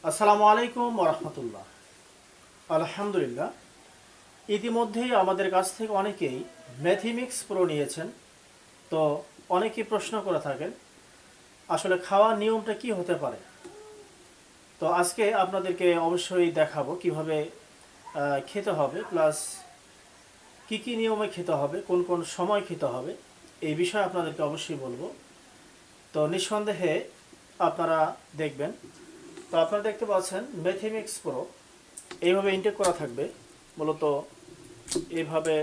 আসসালামু আলাইকুম ওয়া রাহমাতুল্লাহ। আলহামদুলিল্লাহ, ইতিমধ্যেই আমাদের কাছ থেকে অনেকেই ম্যাথিমিক্স প্রো নিয়েছেন। তো অনেকেই প্রশ্ন করে থাকেন আসলে খাওয়ার নিয়মটা কি হতে পারে। তো আজকে আপনাদেরকে অবশ্যই দেখাবো কিভাবে খেতে হবে, প্লাস কি কি নিয়মে খেতে হবে, কোন কোন সময় খেতে হবে, এই বিষয়ে আপনাদেরকে অবশ্যই বলবো। তো নিঃসন্দেহে আপনারা দেখবেন। তো আপনারা দেখতে পাচ্ছেন ম্যাথিমিক্স প্রো এইভাবে ইনটেক করা থাকবে। মূলত এইভাবে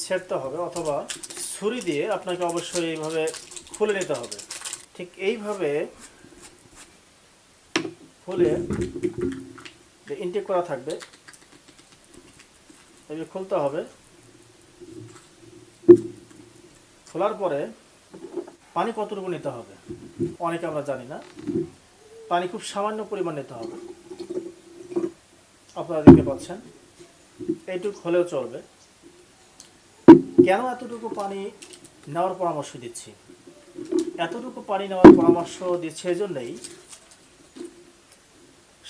ছেড়তে হবে, অথবা ছুরি দিয়ে আপনাকে অবশ্যই এইভাবে খুলে নিতে হবে। ঠিক এইভাবে খুলে ইনটেক করা থাকবে, এইভাবে খুলতে হবে। খোলার পরে পানি কতটুকু নিতে হবে অনেকে আমরা জানি না। পানি খুব সামান্য পরিমাণ নিতে হবে। আপনারা দেখতে পাচ্ছেন এইটুকু হলেও চলবে। কেন এতটুকু পানি নেওয়ার পরামর্শ দিচ্ছি? এতটুকু পানি নেওয়ার পরামর্শ দিচ্ছে এজন্যই,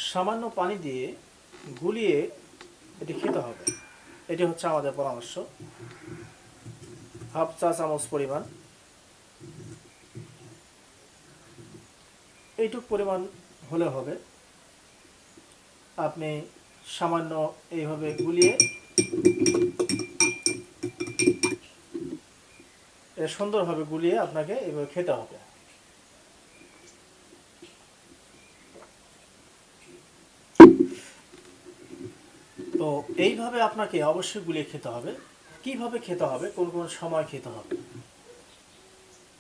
সামান্য পানি দিয়ে গুলিয়ে এটি খেতে হবে। এটি হচ্ছে আমাদের পরামর্শ। হাফ চা চামচ পরিমাণ, এইটুক পরিমাণ হলে হবে। আপনি সামান্য এইভাবে গুলিয়ে সুন্দরভাবে গুলিয়ে আপনাকে এইভাবে খেতে হবে। তো এইভাবে আপনাকে অবশ্যই গুলিয়ে খেতে হবে। কিভাবে খেতে হবে, কোন কোন সময় খেতে হবে,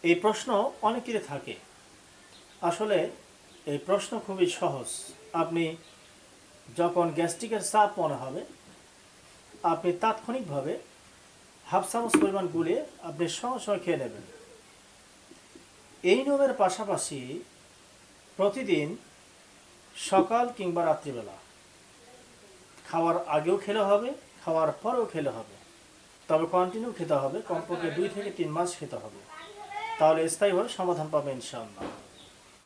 এই প্রশ্ন অনেকেরই থাকে। আসলে এই প্রশ্ন খুবই সহজ। আপনি যখন গ্যাস্ট্রিকের চাপ মনে হবে, আপনি তাৎক্ষণিকভাবে হাফ চামচ পরিমাণ গুলিয়ে আপনি সঙ্গে সঙ্গে খেয়ে নেবেন। এই নিয়মের পাশাপাশি প্রতিদিন সকাল কিংবা রাত্রিবেলা খাওয়ার আগেও খেলে হবে, খাওয়ার পরেও খেলে হবে। তবে কন্টিনিউ খেতে হবে, কমপক্ষে 2 থেকে 3 মাস খেতে হবে। তাহলে স্থায়ীভাবে সমাধান পাবে ইনশাআল্লাহ।